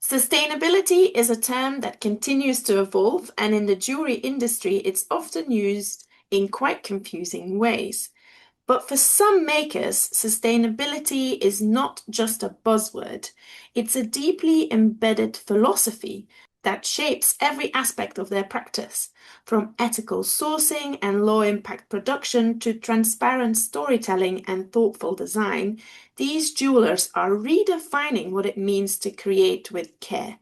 Sustainability is a term that continues to evolve, and in the jewelry industry, it's often used in quite confusing ways. But for some makers, sustainability is not just a buzzword, it's a deeply embedded philosophy that shapes every aspect of their practice, from ethical sourcing and low impact production to transparent storytelling and thoughtful design. These jewelers are redefining what it means to create with care.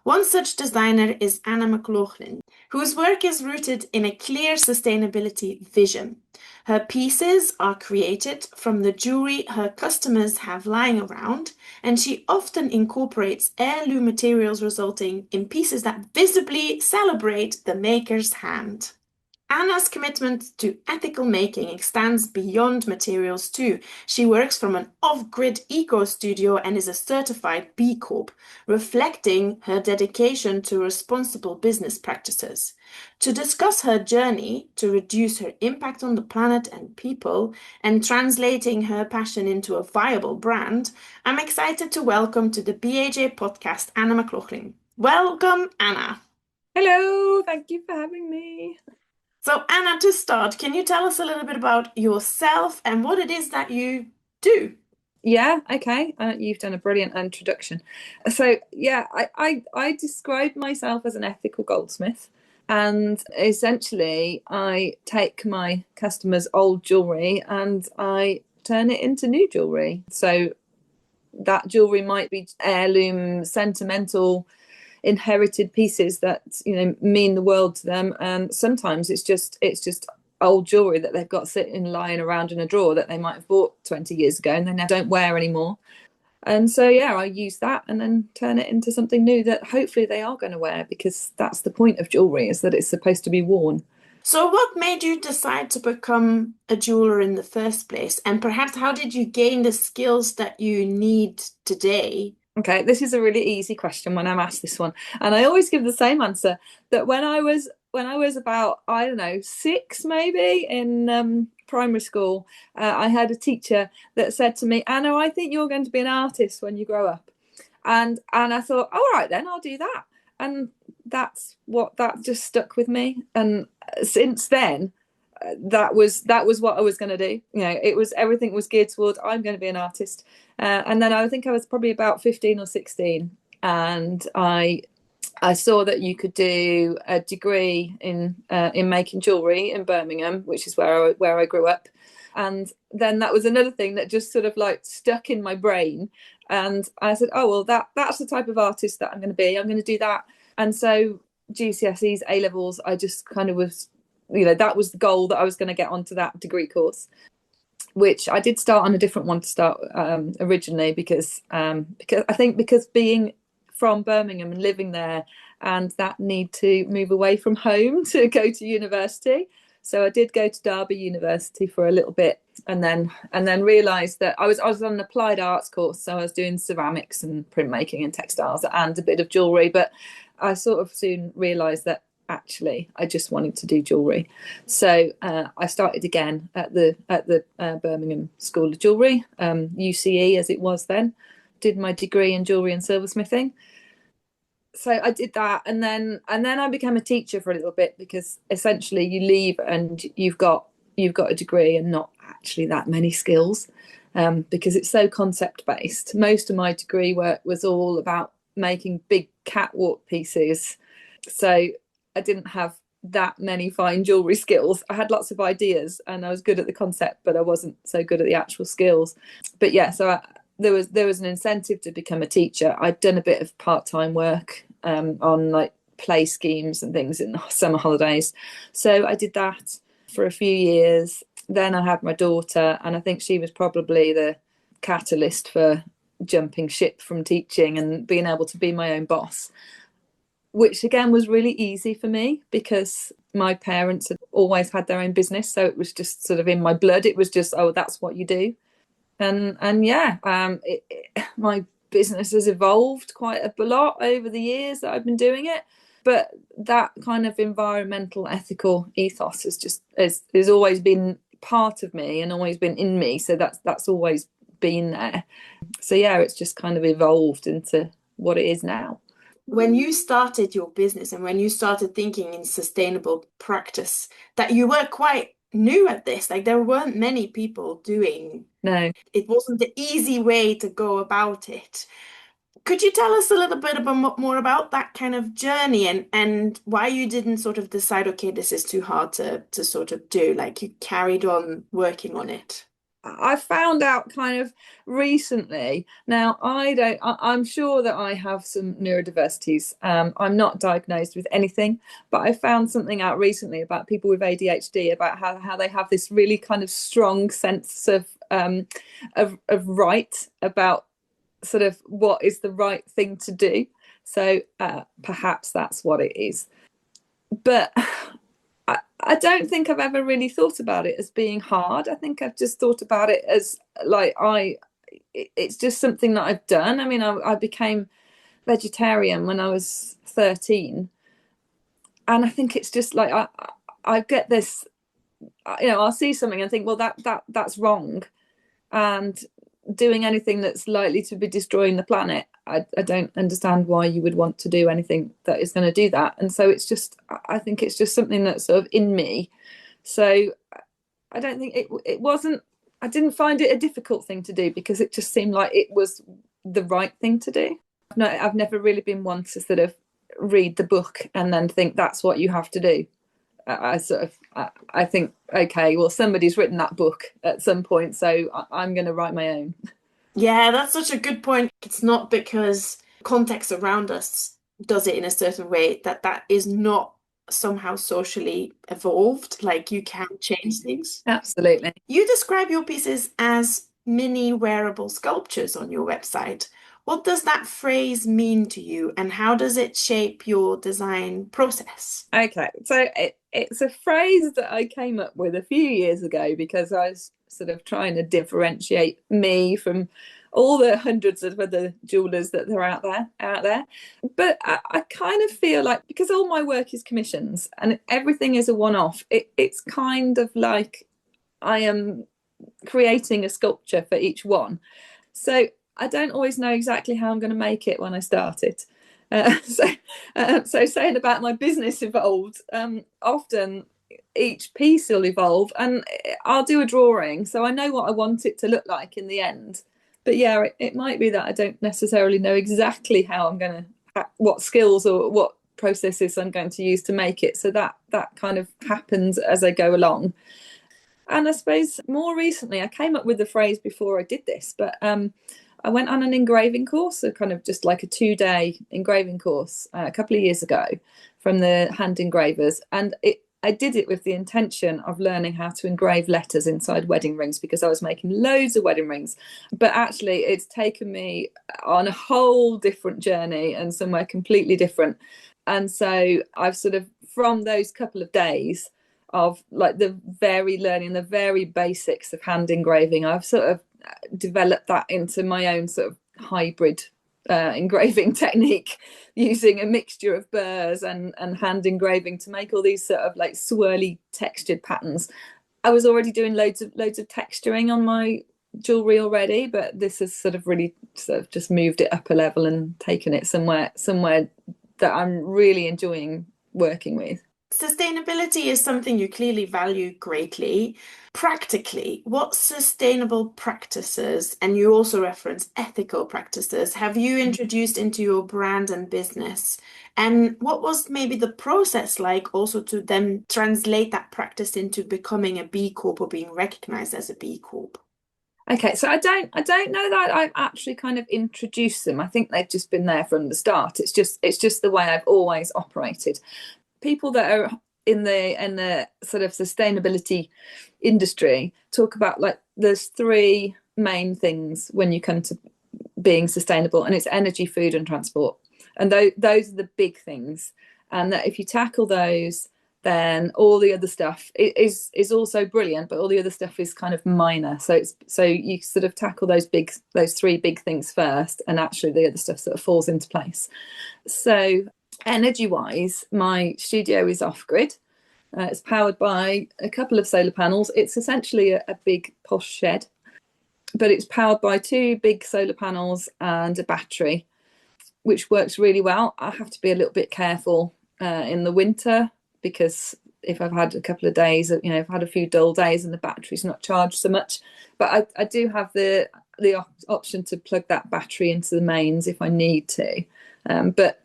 One such designer is Anna McLoughlin, whose work is rooted in a clear sustainability vision. Her pieces are created from the jewelry her customers have lying around, and she often incorporates heirloom materials, resulting in pieces that visibly celebrate the maker's hand. Anna's commitment to ethical making extends beyond materials too. She works from an off-grid eco studio and is a certified B Corp, reflecting her dedication to responsible business practices. To discuss her journey to reduce her impact on the planet and people and translating her passion into a viable brand, I'm excited to welcome to the BAJ podcast Anna McLoughlin. Welcome, Anna. Hello, thank you for having me. So, Anna, to start, can you tell us a little bit about yourself and what it is that you do? Yeah, okay. You've done a brilliant introduction. So, yeah, I describe myself as an ethical goldsmith, and essentially, I take my customers' old jewelry and I turn it into new jewelry. So that jewelry might be heirloom, sentimental, inherited pieces that mean the world to them, and sometimes it's just old jewelry that they've got sitting lying around in a drawer that they might have bought 20 years ago and they now don't wear anymore. And so yeah, I use that and then turn it into something new that hopefully they are going to wear, because that's the point of jewelry, is that it's supposed to be worn. So, what made you decide to become a jeweler in the first place? And perhaps how did you gain the skills that you need today? Okay, this is a really easy question when I'm asked this one, and I always give the same answer, that when I was about, I don't know, 6 maybe, in primary school, I had a teacher that said to me, "Anna, I think you're going to be an artist when you grow up." And I thought, all right then, I'll do that. And that just stuck with me. And since then, that was what I was going to do. Everything was geared towards, I'm going to be an artist. And then I think I was probably about 15 or 16, and I saw that you could do a degree in making jewellery in Birmingham, which is where I grew up. And then that was another thing that just sort of like stuck in my brain. And I said, oh, well, that's the type of artist that I'm going to be. I'm going to do that. And so GCSEs, A levels, I just kind of was, that was the goal, that I was going to get onto that degree course, which I did start on a different one to start originally, because because being from Birmingham and living there, and that need to move away from home to go to university. So I did go to Derby University for a little bit, and then realised that I was on an applied arts course, so I was doing ceramics and printmaking and textiles and a bit of jewellery. But I sort of soon realised that actually I just wanted to do jewellery. So I started again at the Birmingham School of Jewellery, UCE as it was then. Did my degree in jewellery and silversmithing. So I did that, and then I became a teacher for a little bit, because essentially you leave and you've got a degree and not actually that many skills, because it's so concept based. Most of my degree work was all about making big catwalk pieces, so I didn't have that many fine jewellery skills. I had lots of ideas and I was good at the concept, but I wasn't so good at the actual skills. But yeah, so there was an incentive to become a teacher. I'd done a bit of part-time work on like play schemes and things in the summer holidays, so I did that for a few years. Then I had my daughter, and I think she was probably the catalyst for jumping ship from teaching and being able to be my own boss, which again was really easy for me because my parents had always had their own business, so it was just sort of in my blood. It was just, oh, that's what you do. And yeah, my business has evolved quite a lot over the years that I've been doing it, but that kind of environmental ethical ethos has always been part of me and always been in me, so that's always been there. So yeah, it's just kind of evolved into what it is now. When you started your business and when you started thinking in sustainable practice, that you were quite new at this, like there weren't many people doing, No. it wasn't the easy way to go about it. Could you tell us a little bit more about that kind of journey and why you didn't sort of decide, okay, this is too hard to sort of do, like you carried on working on it? I found out kind of recently. Now, I'm sure that I have some neurodiversities. I'm not diagnosed with anything, but I found something out recently about people with ADHD, about how they have this really kind of strong sense of right about sort of what is the right thing to do. So perhaps that's what it is. But I don't think I've ever really thought about it as being hard. I think I've just thought about it as like it's just something that I've done. I mean, I became vegetarian when I was 13, and I think it's just like I get this, I'll see something and think, well, that's wrong, and doing anything that's likely to be destroying the planet, I don't understand why you would want to do anything that is going to do that. And so I think it's just something that's sort of in me. So I don't think it wasn't, I didn't find it a difficult thing to do because it just seemed like it was the right thing to do. No, I've never really been one to sort of read the book and then think that's what you have to do. I think, okay, well, somebody's written that book at some point, so I'm going to write my own. Yeah, that's such a good point. It's not because context around us does it in a certain way that is not somehow socially evolved. Like you can't change things. Absolutely. You describe your pieces as mini wearable sculptures on your website. What does that phrase mean to you, and how does it shape your design process? Okay, so it's a phrase that I came up with a few years ago because I was sort of trying to differentiate me from all the hundreds of other jewelers that are out there. But I kind of feel like because all my work is commissions and everything is a one-off, it's kind of like I am creating a sculpture for each one. So I don't always know exactly how I'm going to make it when I start it. So saying about my business evolved, often each piece will evolve and I'll do a drawing. So I know what I want it to look like in the end. But yeah, it might be that I don't necessarily know exactly how I'm going to, what skills or what processes I'm going to use to make it. So that kind of happens as I go along. And I suppose more recently, I came up with the phrase before I did this, but I went on an engraving course, so kind of just like a 2-day engraving course a couple of years ago from the hand engravers. And I did it with the intention of learning how to engrave letters inside wedding rings because I was making loads of wedding rings. But actually, it's taken me on a whole different journey and somewhere completely different. And so I've sort of, from those couple of days, of like the very basics of hand engraving, I've sort of developed that into my own sort of hybrid engraving technique using a mixture of burrs and hand engraving to make all these sort of like swirly textured patterns. I was already doing loads of texturing on my jewelry already, but this has sort of really sort of just moved it up a level and taken it somewhere that I'm really enjoying working with. Sustainability is something you clearly value greatly. Practically, what sustainable practices, and you also reference ethical practices, have you introduced into your brand and business? And what was maybe the process like also to then translate that practice into becoming a B Corp or being recognized as a B Corp? Okay, so I don't know that I've actually kind of introduced them. I think they've just been there from the start. It's just the way I've always operated. People that are in the sort of sustainability industry talk about like there's 3 main things when you come to being sustainable, and it's energy, food, and transport. And those are the big things. And that if you tackle those, then all the other stuff is also brilliant, but all the other stuff is kind of minor. So you sort of tackle those 3 big things first, and actually the other stuff sort of falls into place. So energy wise, my studio is off grid. It's powered by a couple of solar panels. It's essentially a big posh shed, but it's powered by 2 big solar panels and a battery. which works really well. I have to be a little bit careful in the winter, because if I've had a couple of days, if I've had a few dull days and the battery's not charged so much. But I do have the option to plug that battery into the mains if I need to. But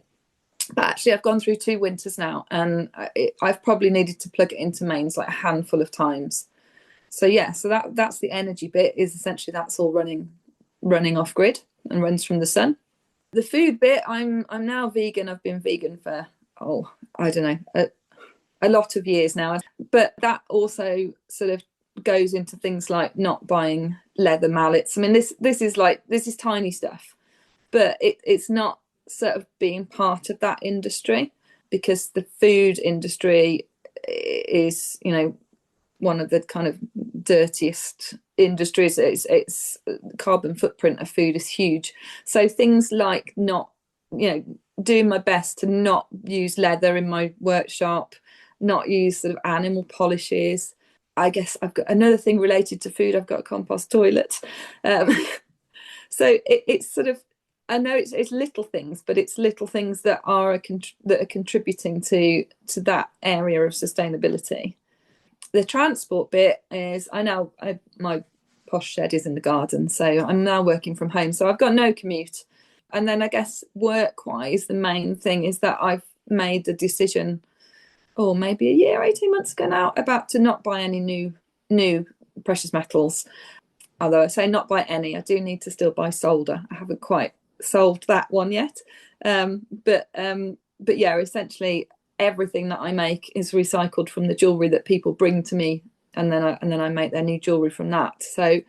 actually, I've gone through 2 winters now, and I've probably needed to plug it into mains like a handful of times. So yeah, so that's the energy bit, is essentially that's all running off grid and runs from the sun. The food bit, I'm now vegan. I've been vegan for I don't know, a lot of years now. But that also sort of goes into things like not buying leather mallets. I mean, this is tiny stuff, but it's not sort of being part of that industry, because the food industry is, one of the kind of dirtiest industries. It's carbon footprint of food is huge. So things like not, doing my best to not use leather in my workshop, not use sort of animal polishes. I guess I've got another thing related to food. I've got a compost toilet. So it's sort of, I know it's little things, but it's little things that are contributing to that area of sustainability. The transport bit is, my posh shed is in the garden, so I'm now working from home, so I've got no commute. And then I guess work-wise, the main thing is that I've made the decision, maybe a year, 18 months ago now, about to not buy any new precious metals. Although I say not buy any, I do need to still buy solder. I haven't quite solved that one yet. But yeah, essentially everything that I make is recycled from the jewellery that people bring to me, and then I make their new jewellery from that. So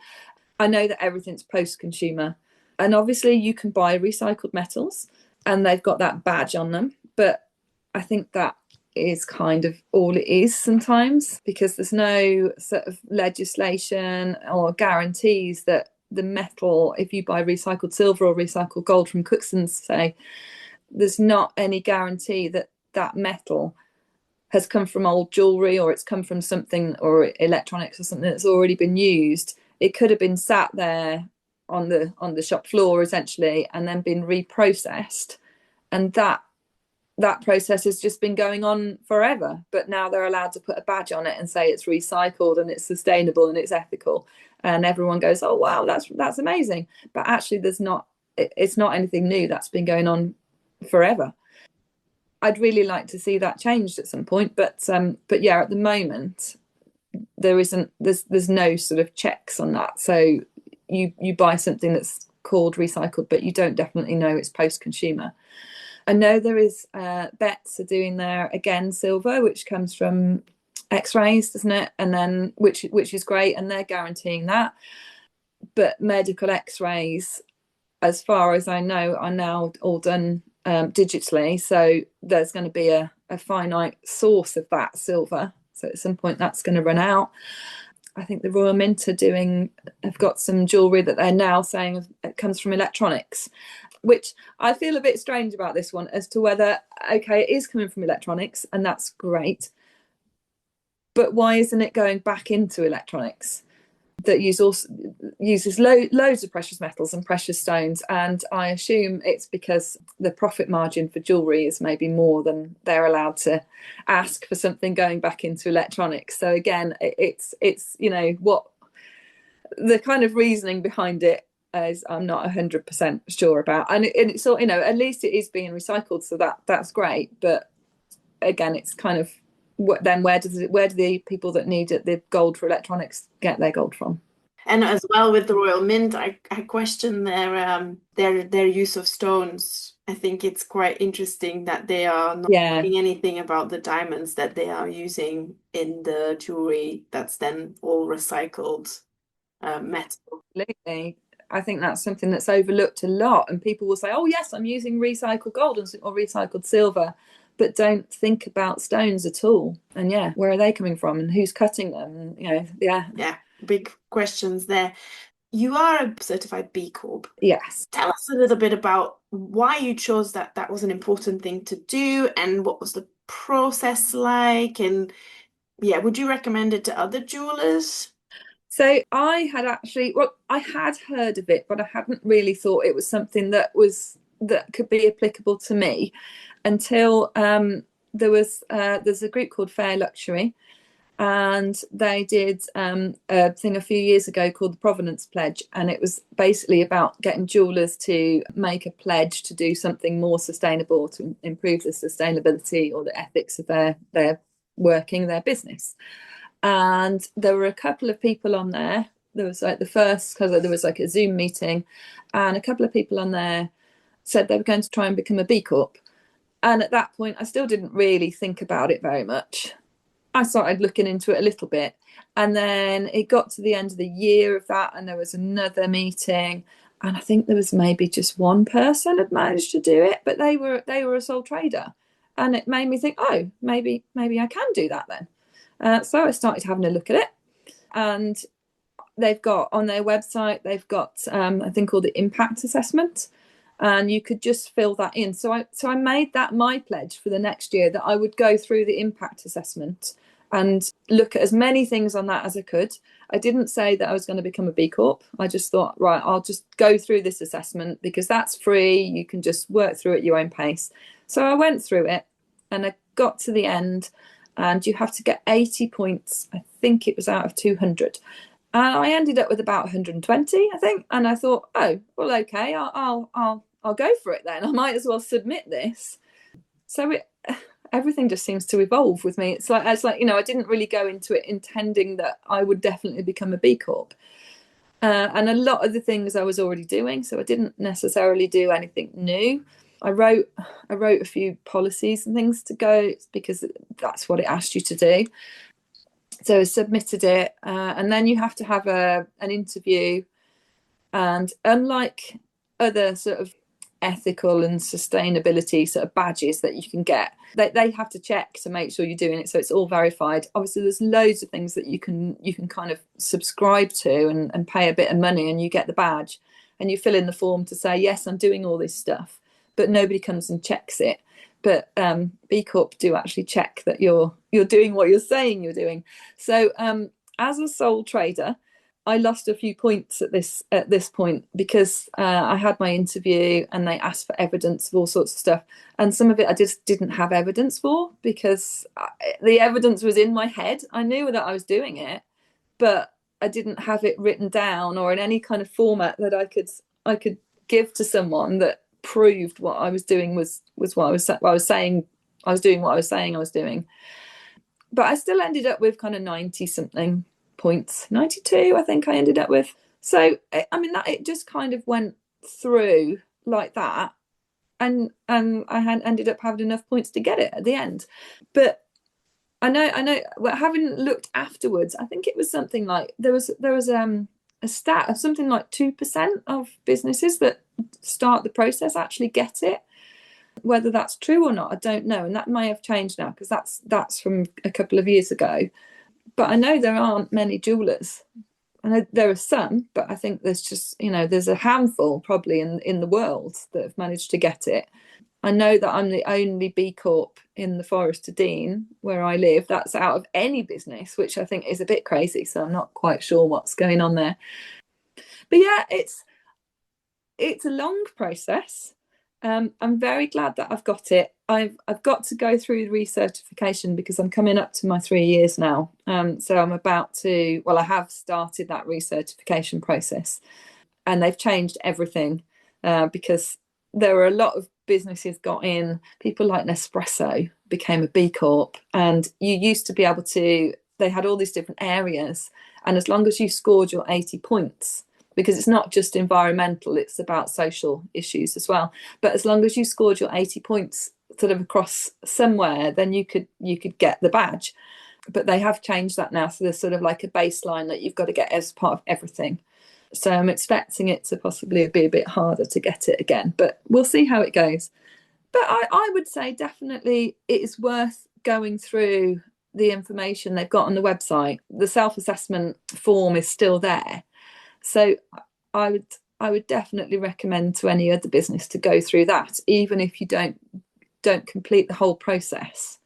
I know that everything's post-consumer, and obviously you can buy recycled metals and they've got that badge on them, but I think that is kind of all it is sometimes, because there's no sort of legislation or guarantees that the metal, if you buy recycled silver or recycled gold from Cookson's, say, there's not any guarantee that that metal has come from old jewelry, or it's come from something, or electronics or something that's already been used. It could have been sat there on the shop floor essentially, and then been reprocessed, and that process has just been going on forever. But now they're allowed to put a badge on it and say it's recycled and it's sustainable and it's ethical, and everyone goes, oh wow, that's amazing. But actually it's not anything new. That's been going on forever. I'd really like to see that changed at some point, but yeah, at the moment there's no sort of checks on that. So you buy something that's called recycled, but you don't definitely know it's post-consumer. I know there is Bets are doing their again silver, which comes from X-rays, doesn't it? And then which is great, and they're guaranteeing that. But medical X-rays, as far as I know, are now all done digitally. So there's going to be a finite source of that silver. So at some point that's going to run out. I think the Royal Mint have got some jewellery that they're now saying it comes from electronics, which I feel a bit strange about this one, as to whether, okay, it is coming from electronics and that's great, but why isn't it going back into electronics that uses loads of precious metals and precious stones? And I assume it's because the profit margin for jewellery is maybe more than they're allowed to ask for something going back into electronics. So again, it's what the kind of reasoning behind it is, I'm not 100% sure about. And it's sort, at least it is being recycled, so that's great. But again, it's kind of, then where do the people that need it, the gold for electronics, get their gold from? And as well with the Royal Mint, I question their use of stones. I think it's quite interesting that they are not saying anything about the diamonds that they are using in the jewelry that's then all recycled metal. Absolutely. I think that's something that's overlooked a lot, and people will say, oh yes, I'm using recycled gold or recycled silver, but don't think about stones at all. And yeah, where are they coming from and who's cutting them? Yeah, big questions there. You are a certified B Corp. Yes. Tell us a little bit about why you chose that was an important thing to do, and what was the process like, and yeah, would you recommend it to other jewelers? So I had heard of it, but I hadn't really thought it was something that was that could be applicable to me until there's a group called Fair Luxury, and they did a thing a few years ago called the Provenance Pledge, and it was basically about getting jewelers to make a pledge to do something more sustainable, to improve the sustainability or the ethics of their working, their business. And there were a couple of people on there. There was like the first, because there was like a Zoom meeting, and a couple of people on there said they were going to try and become a B Corp. And at that point, I still didn't really think about it very much. I started looking into it a little bit, and then it got to the end of the year of that, and there was another meeting, and I think there was maybe just one person had managed to do it, but they were a sole trader, and it made me think, oh, maybe I can do that then. So I started having a look at it, and they've got on their website, they've got a thing called the impact assessment, and you could just fill that in. So I made that my pledge for the next year, that I would go through the impact assessment and look at as many things on that as I could. I didn't say that I was going to become a B Corp. I just thought, right, I'll just go through this assessment because that's free. You can just work through it at your own pace. So I went through it, and I got to the end, and you have to get 80 points. I think it was out of 200. And I ended up with about 120, I think. And I thought, oh, well, okay, I'll go for it then. I might as well submit this. So everything just seems to evolve with me. It's like I didn't really go into it intending that I would definitely become a B Corp. And a lot of the things I was already doing, so I didn't necessarily do anything new. I wrote a few policies and things to go, because that's what it asked you to do. So I submitted it, and then you have to have an interview. And unlike other sort of ethical and sustainability sort of badges that you can get, they have to check to make sure you're doing it, so it's all verified. Obviously there's loads of things that you can kind of subscribe to and pay a bit of money, and you get the badge, and you fill in the form to say, yes, I'm doing all this stuff, but nobody comes and checks it. But B Corp do actually check that you're doing what you're saying you're doing. So as a sole trader, I lost a few points at this point, because I had my interview and they asked for evidence of all sorts of stuff, and some of it I just didn't have evidence for, because the evidence was in my head. I knew that I was doing it, but I didn't have it written down or in any kind of format that I could give to someone that proved what I was doing was what I was saying. I was doing what I was saying I was doing. But I still ended up with kind of 90 something points, 92 I think I ended up with. So I mean, that it just kind of went through like that, and I had ended up having enough points to get it at the end. But I know well, having looked afterwards, I think it was something like there was a stat of something like 2% of businesses that start the process actually get it. Whether that's true or not, I don't know, and that may have changed now, because that's from a couple of years ago. But I know there aren't many jewelers. I know there are some, but I think there's just, there's a handful probably in the world that have managed to get it. I know that I'm the only B Corp in the Forest of Dean, where I live. That's out of any business, which I think is a bit crazy. So I'm not quite sure what's going on there. But yeah, it's a long process. I'm very glad that I've got it. I've got to go through the recertification, because I'm coming up to my 3 years now. So I'm about to, well, I have started that recertification process, and they've changed everything, because there were a lot of businesses got in. People like Nespresso became a B Corp, and you used to be able to, they had all these different areas, and as long as you scored your 80 points, because it's not just environmental, it's about social issues as well. But as long as you scored your 80 points sort of across somewhere, then you could get the badge. But they have changed that now. So there's sort of like a baseline that you've got to get as part of everything. So I'm expecting it to possibly be a bit harder to get it again, but we'll see how it goes. But I would say definitely it is worth going through the information they've got on the website. The self-assessment form is still there. So I would definitely recommend to any other business to go through that, even if you don't complete the whole process,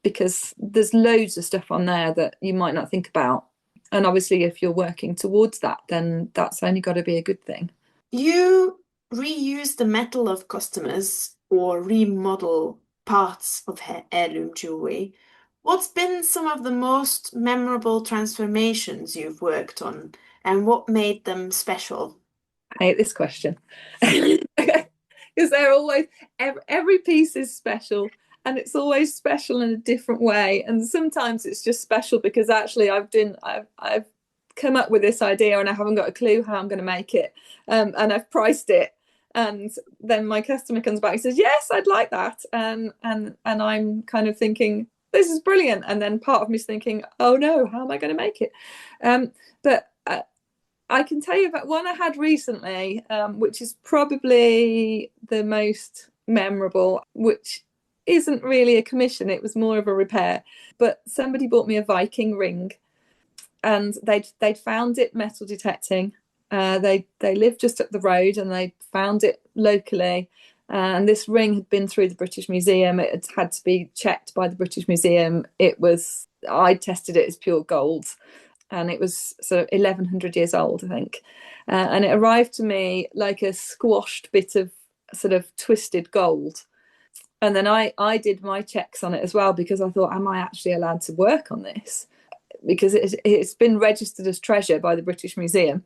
because there's loads of stuff on there that you might not think about. And obviously, if you're working towards that, then that's only got to be a good thing. You reuse the metal of customers or remodel parts of heirloom jewelry, what's been some of the most memorable transformations you've worked on and what made them special? I hate this question because they're always every piece is special, and it's always special in a different way. And sometimes it's just special because actually I've come up with this idea and I haven't got a clue how I'm going to make it, and I've priced it, and then my customer comes back and says yes, I'd like that, and I'm kind of thinking this is brilliant, and then part of me is thinking oh no, how am I going to make it? But I can tell you about one I had recently, which is probably the most memorable, which isn't really a commission, it was more of a repair. But somebody bought me a Viking ring, and they'd found it metal detecting. They lived just up the road and they found it locally. And this ring had been through the British Museum. It had had to be checked by the British Museum. I tested it as pure gold, and it was sort of 1100 years old, I think. And it arrived to me like a squashed bit of sort of twisted gold. And then I did my checks on it as well because I thought, am I actually allowed to work on this? Because it's been registered as treasure by the British Museum.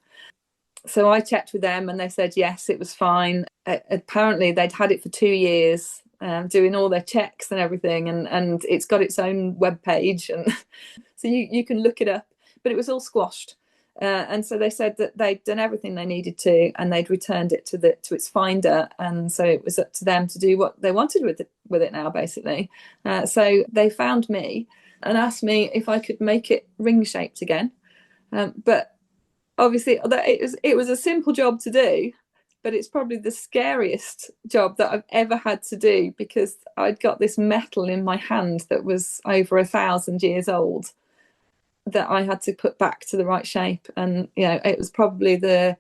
So I checked with them and they said, yes, it was fine. Apparently, they'd had it for 2 years, doing all their checks and everything. And it's got its own web page. And so you can look it up. But it was all squashed. And so they said that they'd done everything they needed to, and they'd returned it to its finder, and so it was up to them to do what they wanted with it now, basically. So they found me and asked me if I could make it ring shaped again. But obviously, it was a simple job to do, but it's probably the scariest job that I've ever had to do because I'd got this metal in my hand that was over 1,000 years old, that I had to put back to the right shape. And it was probably the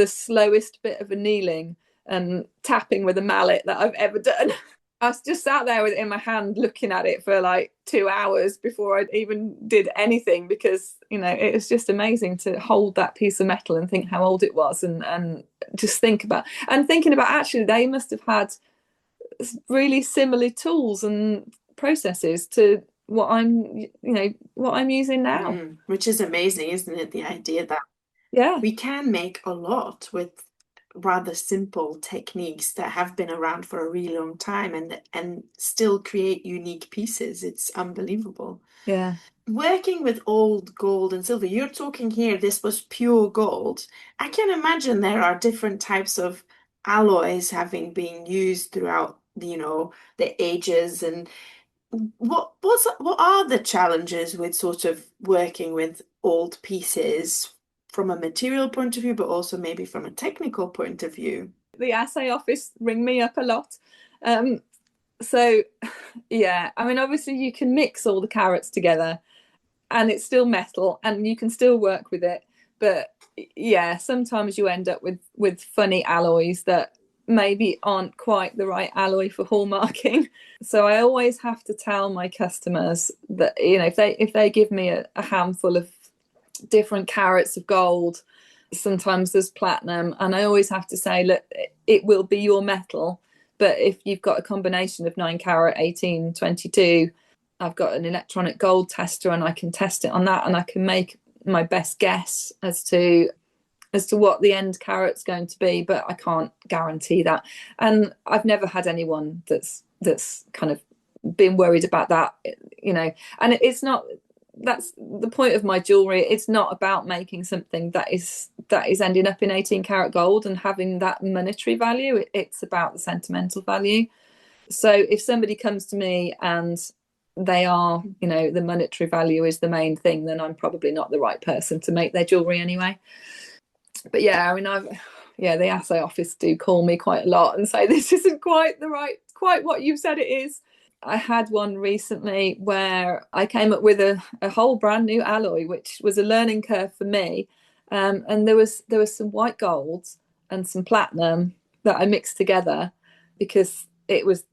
slowest bit of annealing and tapping with a mallet that I've ever done. I was just sat there with it in my hand looking at it for like 2 hours before I even did anything, because it was just amazing to hold that piece of metal and think how old it was, and just thinking about actually they must have had really similar tools and processes to what I'm using now. Which is amazing, isn't it? The idea that Yeah, we can make a lot with rather simple techniques that have been around for a really long time and still create unique pieces. It's unbelievable. yeah, Working with old gold and silver, you're talking here, this was pure gold. I can imagine there are different types of alloys having been used throughout, the ages. And what are the challenges with sort of working with old pieces from a material point of view, but also maybe from a technical point of view? the assay office ring me up a lot. um so yeah, I mean, obviously you can mix all the carats together and it's still metal and you can still work with it, but yeah, sometimes you end up with funny alloys that maybe aren't quite the right alloy for hallmarking. So I always have to tell my customers that if they give me a handful of different carats of gold, sometimes there's platinum, and I always have to say, look, it will be your metal, but if you've got a combination of 9 carat, 18, 22, I've got an electronic gold tester and I can test it on that, and I can make my best guess as to what the end carat's going to be, but I can't guarantee that. And I've never had anyone that's kind of been worried about that, and it's not, that's the point of my jewelry. It's not about making something that is ending up in 18 karat gold and having that monetary value. It's about the sentimental value. So if somebody comes to me and they are, the monetary value is the main thing, then I'm probably not the right person to make their jewelry anyway. But yeah, I mean, the assay office do call me quite a lot and say this isn't quite what you've said it is. I had one recently where I came up with a whole brand new alloy, which was a learning curve for me. And there was some white gold and some platinum that I mixed together because it was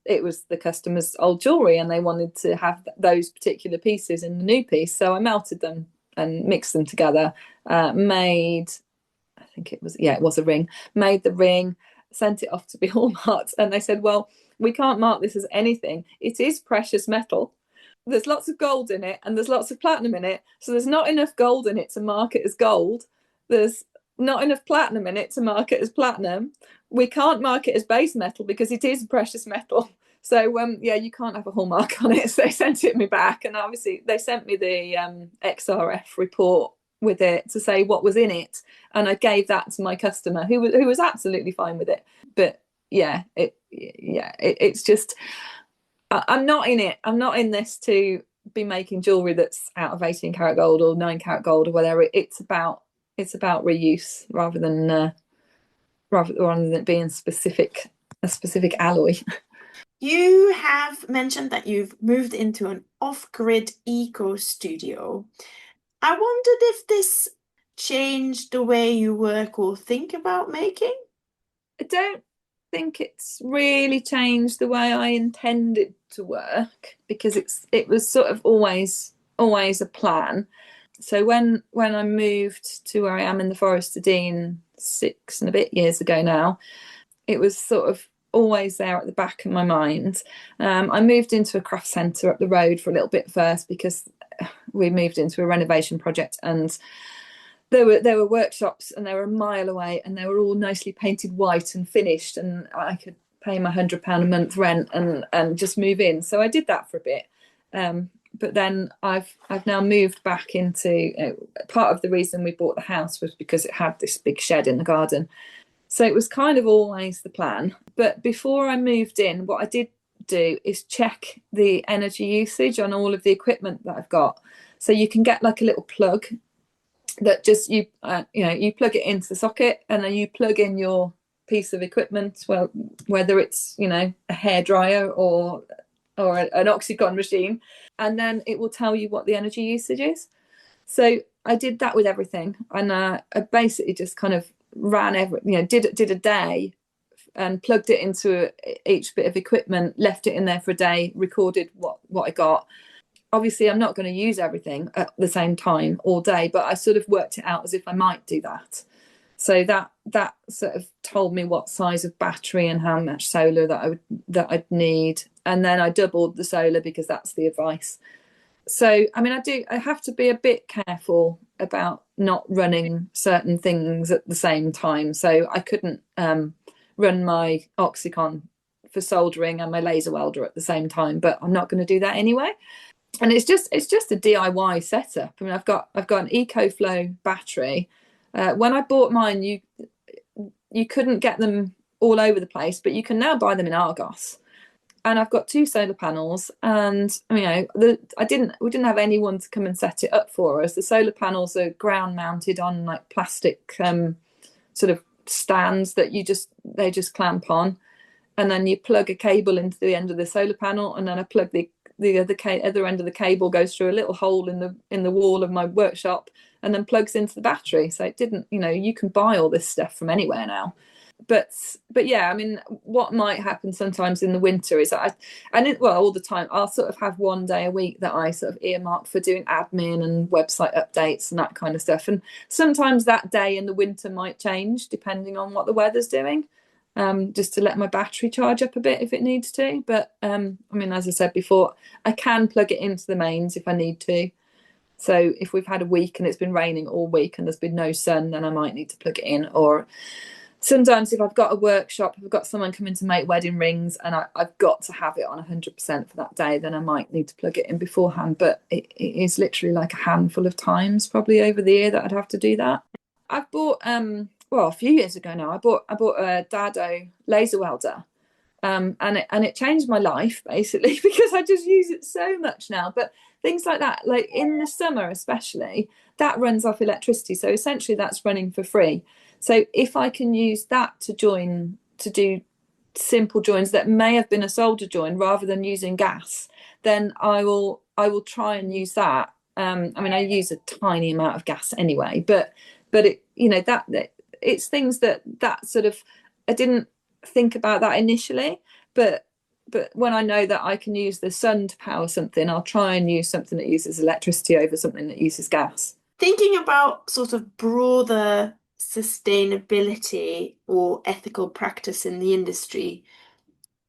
the customer's old jewelry and they wanted to have those particular pieces in the new piece. So I melted them and mixed them together, made, I think it was a ring, made the ring, sent it off to be hallmarked, and they said, well, we can't mark this as anything. It is precious metal. There's lots of gold in it and there's lots of platinum in it. So there's not enough gold in it to mark it as gold. There's not enough platinum in it to mark it as platinum. We can't mark it as base metal because it is precious metal. So yeah, you can't have a hallmark on it. So they sent it me back, and obviously they sent me the XRF report with it to say what was in it, and I gave that to my customer who was absolutely fine with it. But it's just I'm not in it. I'm not in this to be making jewelry that's out of 18 karat gold or 9 karat gold or whatever. It's about reuse rather than it being a specific alloy. You have mentioned that you've moved into an off-grid eco studio. I wondered if this changed the way you work or think about making? I don't think it's really changed the way I intended to work, because it was sort of always a plan. So when I moved to where I am in the Forest of Dean 6 and a bit years ago now, it was sort of always there at the back of my mind. I moved into a craft centre up the road for a little bit first because we moved into a renovation project, and there were workshops and they were a mile away and they were all nicely painted white and finished, and I could pay my £100 a month rent and just move in. So I did that for a bit. But then I've now moved back into part of the reason we bought the house was because it had this big shed in the garden. So it was kind of always the plan. But before I moved in, what I did do is check the energy usage on all of the equipment that I've got. So you can get like a little plug that just you plug it into the socket, and then you plug in your piece of equipment, well, whether it's a hairdryer or an oxycon machine, and then it will tell you what the energy usage is. So I did that with everything, and I basically just kind of ran did a day and plugged it into each bit of equipment, left it in there for a day, recorded what I got. Obviously I'm not going to use everything at the same time all day, but I sort of worked it out as if I might do that. So that sort of told me what size of battery and how much solar that I'd need, and then I doubled the solar because that's the advice. So I mean, I have to be a bit careful about not running certain things at the same time. So I couldn't run my oxycon for soldering and my laser welder at the same time, but I'm not going to do that anyway. And it's just a DIY setup. I mean, I've got an EcoFlow battery. When I bought mine, you couldn't get them all over the place, but you can now buy them in Argos. And I've got 2 solar panels, and we didn't have anyone to come and set it up for us. The solar panels are ground mounted on like plastic sort of stands that they just clamp on, and then you plug a cable into the end of the solar panel, and then I plug the other end of the cable goes through a little hole in the wall of my workshop and then plugs into the battery. So it didn't, you can buy all this stuff from anywhere now. But yeah, I mean, what might happen sometimes in the winter is all the time, I'll sort of have one day a week that I sort of earmark for doing admin and website updates and that kind of stuff. And sometimes that day in the winter might change depending on what the weather's doing. Just to let my battery charge up a bit if it needs to. But I mean, as I said before, I can plug it into the mains if I need to. So if we've had a week and it's been raining all week and there's been no sun, then I might need to plug it in. Or sometimes if I've got a workshop, if I've got someone coming to make wedding rings and I've got to have it on 100% for that day, then I might need to plug it in beforehand. But it is literally like a handful of times probably over the year that I'd have to do that. I've bought a few years ago now, I bought a Dado laser welder, and it changed my life basically because I just use it so much now. But things like that, like in the summer especially, that runs off electricity, so essentially that's running for free. So if I can use that to do simple joins that may have been a solder join rather than using gas, then I will try and use that. I mean, I use a tiny amount of gas anyway, but it, that it's things that sort of, I didn't think about that initially, but when I know that I can use the sun to power something, I'll try and use something that uses electricity over something that uses gas. Thinking about sort of broader sustainability or ethical practice in the industry,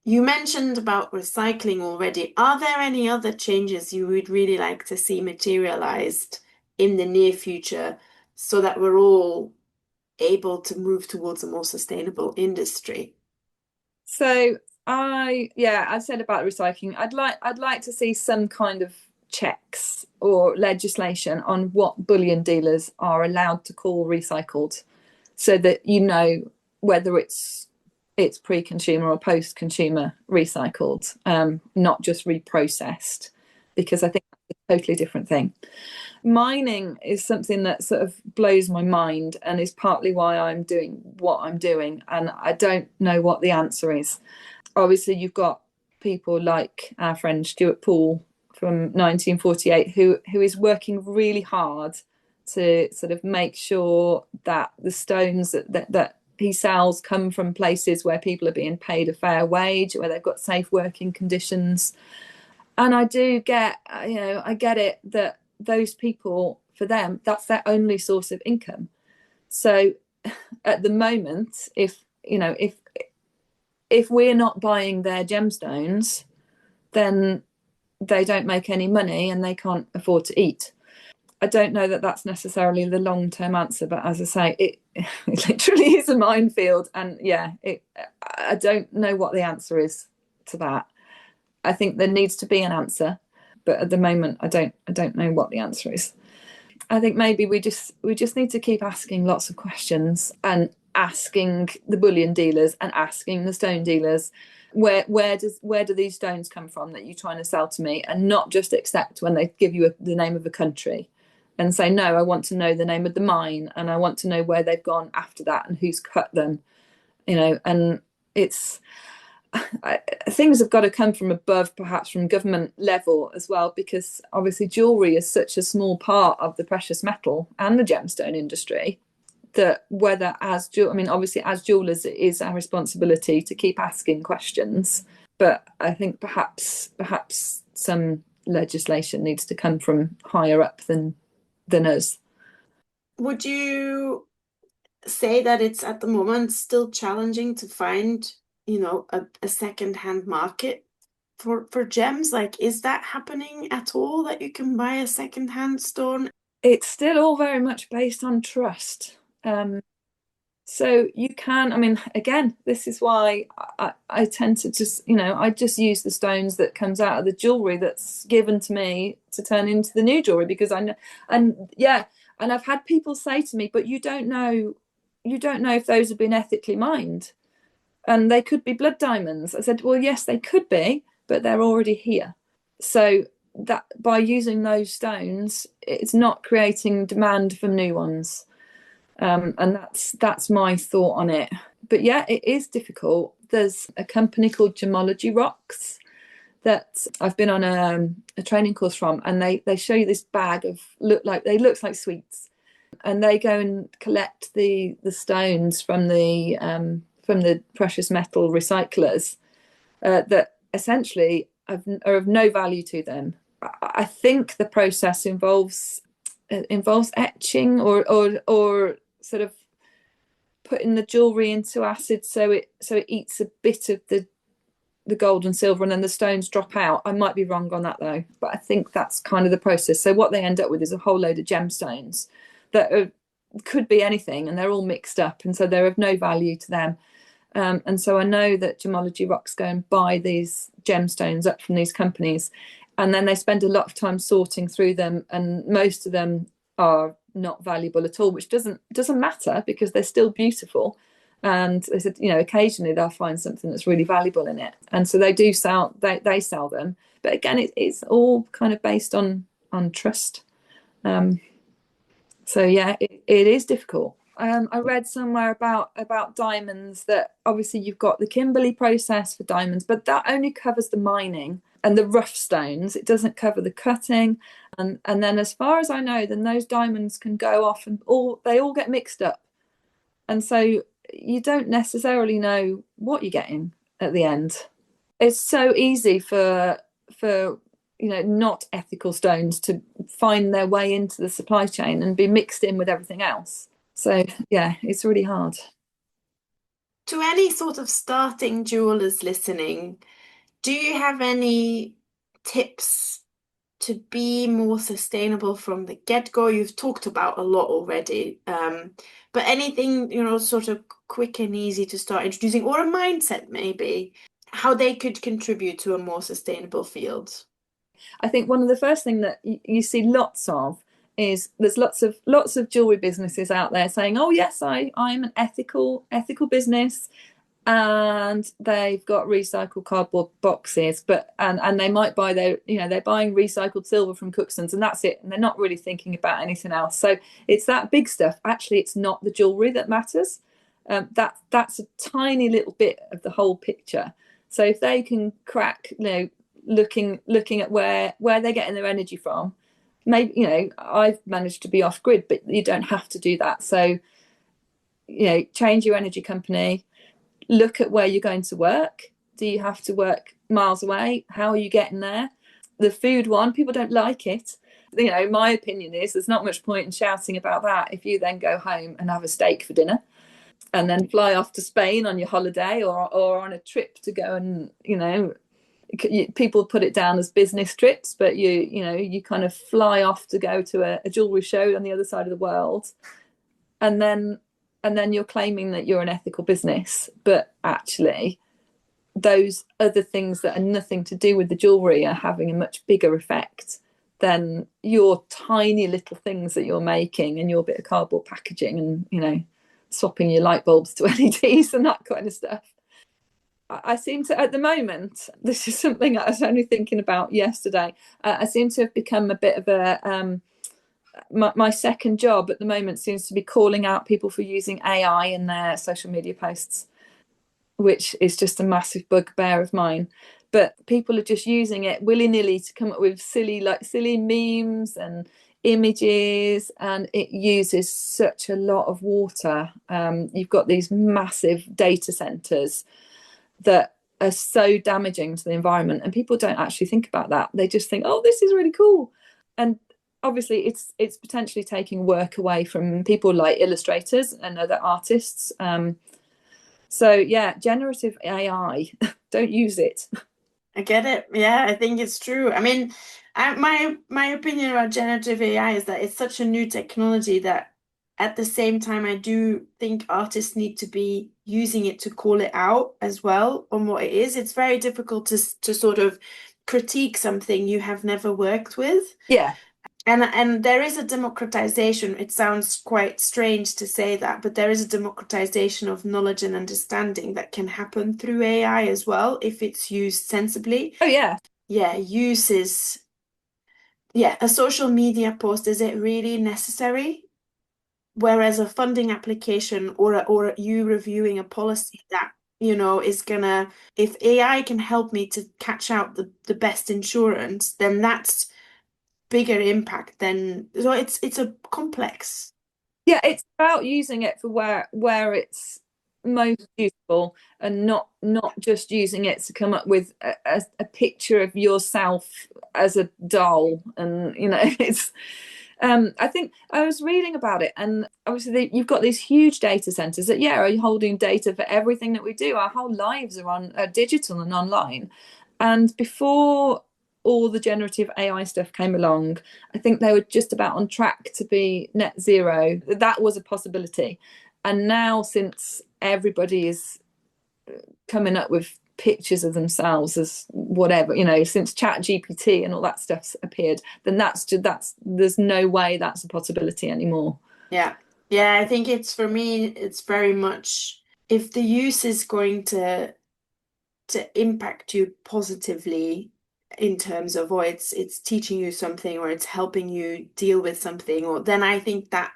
you mentioned about recycling already. Are there any other changes you would really like to see materialized in the near future so that we're all able to move towards a more sustainable industry? So I said about recycling. I'd like to see some kind of checks or legislation on what bullion dealers are allowed to call recycled, so that you know whether it's pre-consumer or post-consumer recycled, not just reprocessed, because I think that's a totally different thing. Mining is something that sort of blows my mind and is partly why I'm doing what I'm doing, and I don't know what the answer is. Obviously, you've got people like our friend Stuart Poole from 1948 who is working really hard to sort of make sure that the stones that he sells come from places where people are being paid a fair wage, where they've got safe working conditions. And I do get, I get it that those people, for them, that's their only source of income. So at the moment, if we're not buying their gemstones, then they don't make any money and they can't afford to eat. I don't know that that's necessarily the long term answer, but as I say, it literally is a minefield, and I don't know what the answer is to that. I think there needs to be an answer, but at the moment, I don't know what the answer is. I think maybe we just need to keep asking lots of questions, and asking the bullion dealers and asking the stone dealers, where do these stones come from that you're trying to sell to me, and not just accept when they give you the name of a country, and say, no, I want to know the name of the mine, and I want to know where they've gone after that and who's cut them. And it's things have got to come from above, perhaps from government level as well, because obviously jewellery is such a small part of the precious metal and the gemstone industry, that whether obviously as jewellers, it is our responsibility to keep asking questions. But I think perhaps some legislation needs to come from higher up than us. Would you say that it's at the moment still challenging to find, a second-hand market for gems? Like, is that happening at all that you can buy a second-hand stone? It's still all very much based on trust. So you can, again, this is why I tend to just, I just use the stones that comes out of the jewellery that's given to me to turn into the new jewellery, because I know, and I've had people say to me, but you don't know if those have been ethically mined, and they could be blood diamonds. I said, well, yes, they could be, but they're already here. So that by using those stones, it's not creating demand for new ones. And that's my thought on it. But yeah, it is difficult. There's a company called Gemology Rocks that I've been on a training course from, and they show you this bag of looks like sweets, and they go and collect the stones from the precious metal recyclers, that essentially are of no value to them. I think the process involves etching or sort of putting the jewelry into acid, so it eats a bit of the gold and silver, and then the stones drop out. I might be wrong on that though, but I think that's kind of the process. So what they end up with is a whole load of gemstones that could be anything, and they're all mixed up, and so they're of no value to them. And so I know that Gemology Rocks go and buy these gemstones up from these companies, and then they spend a lot of time sorting through them, and most of them are not valuable at all, which doesn't matter, because they're still beautiful. And they said, occasionally they'll find something that's really valuable in it, and so they sell them. But again, it's all kind of based on trust. So yeah, it is difficult. I read somewhere about diamonds, that obviously you've got the Kimberley process for diamonds, but that only covers the mining and the rough stones. It doesn't cover the cutting. And then, as far as I know, then those diamonds can go off and they all get mixed up. And so you don't necessarily know what you're getting at the end. It's so easy for not ethical stones to find their way into the supply chain and be mixed in with everything else. So yeah, it's really hard. To any sort of starting jewelers listening, do you have any tips to be more sustainable from the get-go? You've talked about a lot already, but anything, sort of quick and easy to start introducing, or a mindset maybe, how they could contribute to a more sustainable field? I think one of the first thing that you see lots of is there's lots of jewelry businesses out there saying, "Oh yes, I'm an ethical business," and they've got recycled cardboard boxes, but and they might buy they're buying recycled silver from Cookson's, and that's it, and they're not really thinking about anything else. So it's that big stuff. Actually, it's not the jewelry that matters. That's a tiny little bit of the whole picture. So if they can crack, looking at where they're getting their energy from, maybe I've managed to be off grid, but you don't have to do that. So change your energy company. Look at where you're going to work. Do you have to work miles away? How are you getting there? The food one, people don't like it. My opinion is there's not much point in shouting about that if you then go home and have a steak for dinner and then fly off to Spain on your holiday, or on a trip to go and people put it down as business trips, but you kind of fly off to go to a jewelry show on the other side of the world, and then you're claiming that you're an ethical business, but actually those other things that are nothing to do with the jewelry are having a much bigger effect than your tiny little things that you're making and your bit of cardboard packaging and swapping your light bulbs to LEDs and that kind of stuff. I seem to, at the moment, this is something I was only thinking about yesterday. I seem to have become a bit of my second job at the moment seems to be calling out people for using AI in their social media posts, which is just a massive bugbear of mine. But people are just using it willy-nilly to come up with silly memes and images, and it uses such a lot of water. You've got these massive data centers that are so damaging to the environment, and people don't actually think about that. They just think, oh, this is really cool. And obviously it's potentially taking work away from people like illustrators and other artists. So yeah, generative AI, don't use it. I get it. Yeah, I think it's true. I mean, my opinion about generative AI is that it's such a new technology that at the same time, I do think artists need to be using it to call it out as well on what it is. It's very difficult to sort of critique something you have never worked with. Yeah. And there is a democratization. It sounds quite strange to say that, but there is a democratization of knowledge and understanding that can happen through AI as well if it's used sensibly. Oh yeah. Yeah, a social media post, is it really necessary? Whereas a funding application or you reviewing a policy that, is gonna, if AI can help me to catch out the best insurance, then that's bigger impact than, so it's a complex. Yeah, it's about using it for where it's most useful, and not just using it to come up with a picture of yourself as a doll. And it's I think I was reading about it, and obviously you've got these huge data centers that are holding data for everything that we do. Our whole lives are digital and online. And before all the generative AI stuff came along, I think they were just about on track to be net zero. That was a possibility. And now, since everybody is coming up with pictures of themselves as whatever, since Chat GPT and all that stuff's appeared, then that's there's no way that's a possibility anymore. Yeah. Yeah, I think it's, for me, it's very much, if the use is going to impact you positively in terms of, or it's teaching you something, or it's helping you deal with something, or then I think that,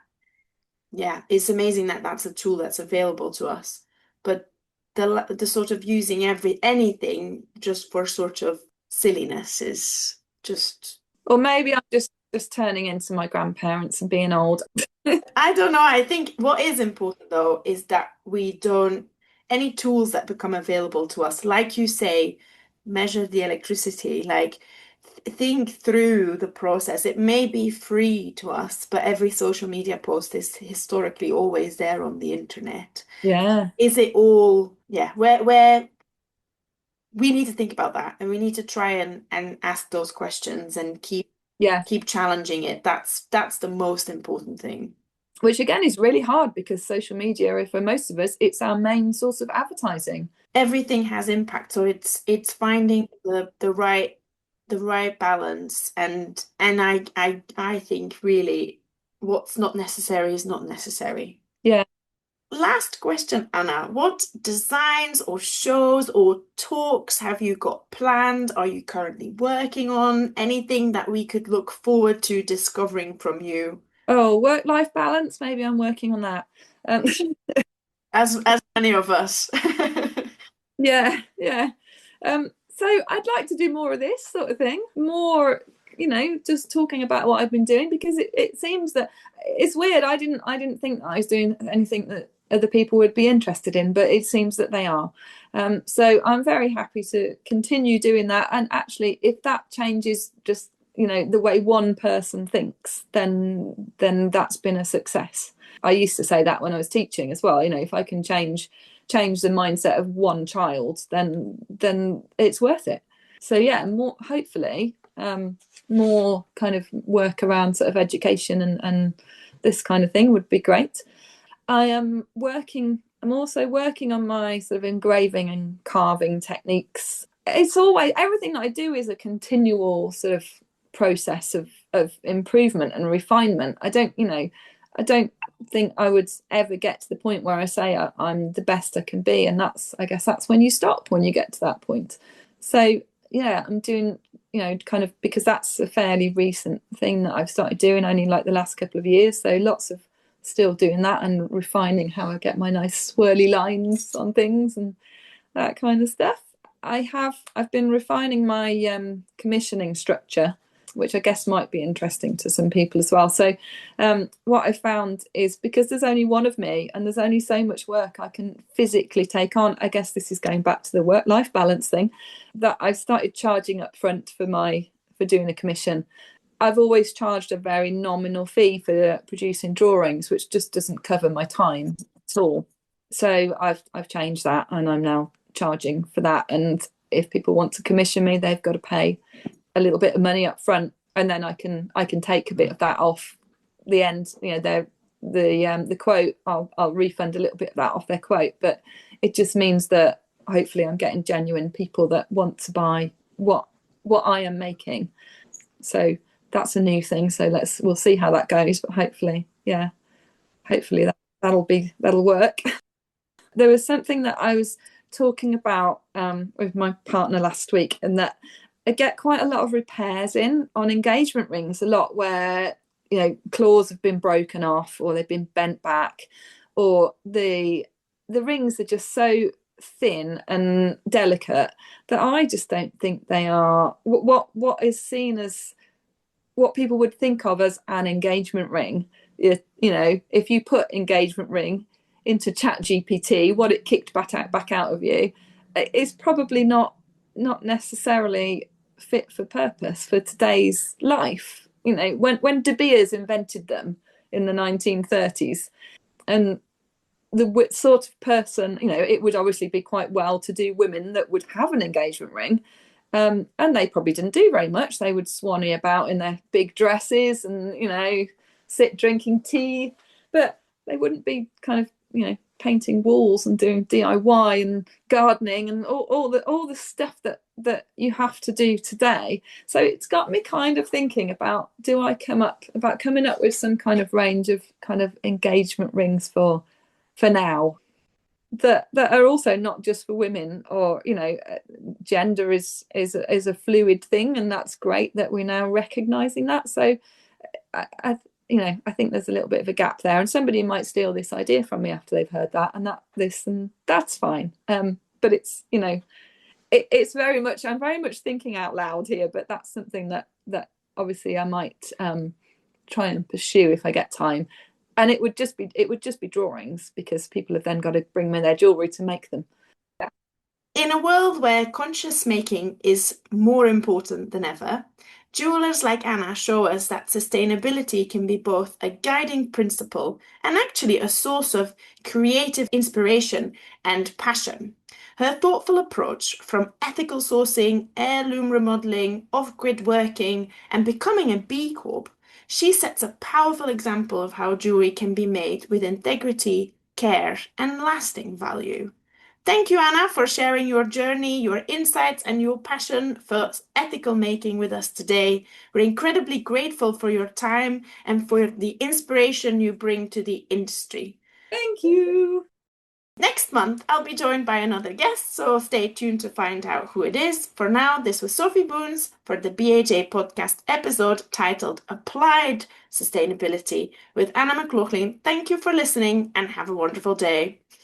yeah, it's amazing that that's a tool that's available to us. But the sort of using anything just for sort of silliness is just, Or maybe I'm just turning into my grandparents and being old. I don't know. I think what is important though is that we don't, any tools that become available to us, like you say, measure the electricity, like think through the process. It may be free to us, but every social media post is historically always there on the internet. Yeah. Is it all, yeah, where we need to think about that, and we need to try and ask those questions and Yeah. keep challenging it. That's the most important thing. Which again is really hard because social media, for most of us, it's our main source of advertising. Everything has impact, so it's finding the right balance, and I think really what's not necessary is not necessary. Yeah. Last question, Anna. What designs or shows or talks have you got planned? Are you currently working on anything that we could look forward to discovering from you? Oh, work-life balance. Maybe I'm working on that. Um, As many of us. yeah, yeah. So I'd like to do more of this sort of thing, more, just talking about what I've been doing because it seems that it's weird. I didn't think that I was doing anything that other people would be interested in, but it seems that they are. So I'm very happy to continue doing that. And actually, if that changes just, the way one person thinks, then that's been a success. I used to say that when I was teaching as well. If I can change the mindset of one child, then it's worth it. So yeah, more hopefully, more kind of work around sort of education and this kind of thing would be great. I'm also working on my sort of engraving and carving techniques. It's always, everything that I do is a continual sort of process of improvement and refinement. I don't think I would ever get to the point where I say I'm the best I can be, and I guess that's when you stop, when you get to that point. So yeah, I'm doing, kind of, because that's a fairly recent thing that I've started doing only like the last couple of years. So lots of still doing that and refining how I get my nice swirly lines on things and that kind of stuff. I've been refining my commissioning structure, which I guess might be interesting to some people as well. So what I found is, because there's only one of me and there's only so much work I can physically take on, I guess this is going back to the work-life balance thing, that I've started charging up front for doing a commission. I've always charged a very nominal fee for producing drawings, which just doesn't cover my time at all. So I've changed that, and I'm now charging for that. And if people want to commission me, they've got to pay a little bit of money up front, and then I can take a bit of that off the end. The quote, I'll refund a little bit of that off their quote, but it just means that hopefully I'm getting genuine people that want to buy what I am making. So that's a new thing. So we'll see how that goes, but hopefully, yeah, hopefully that'll work. There was something that I was talking about with my partner last week, and that I get quite a lot of repairs in on engagement rings, a lot where claws have been broken off or they've been bent back, or the rings are just so thin and delicate that I just don't think they are what is seen as what people would think of as an engagement ring. If you put engagement ring into Chat GPT, what it kicked back out of you is probably not necessarily fit for purpose for today's life. When De Beers invented them in the 1930s, and the sort of person, it would obviously be quite well-to-do women that would have an engagement ring. And they probably didn't do very much. They would swanny about in their big dresses and, sit drinking tea, but they wouldn't be kind of, painting walls and doing DIY and gardening and all the stuff that you have to do today. So it's got me kind of thinking about, coming up with some kind of range of kind of engagement rings for now, that are also not just for women, or gender is a fluid thing, and that's great that we're now recognizing that. So I think there's a little bit of a gap there, and somebody might steal this idea from me after they've heard that, and that's fine. But it's it's very much, I'm very much thinking out loud here, but that's something that obviously I might try and pursue if I get time. And it would just be drawings, because people have then got to bring me their jewellery to make them. Yeah. In a world where conscious making is more important than ever, jewelers like Anna show us that sustainability can be both a guiding principle and actually a source of creative inspiration and passion. Her thoughtful approach, from ethical sourcing, heirloom remodeling, off-grid working, and becoming a B Corp, she sets a powerful example of how jewelry can be made with integrity, care, and lasting value. Thank you, Anna, for sharing your journey, your insights, and your passion for ethical making with us today. We're incredibly grateful for your time and for the inspiration you bring to the industry. Thank you. Next month, I'll be joined by another guest, so stay tuned to find out who it is. For now, this was Sophie Boons for the BHA podcast episode titled Applied Sustainability with Anna McLoughlin. Thank you for listening and have a wonderful day.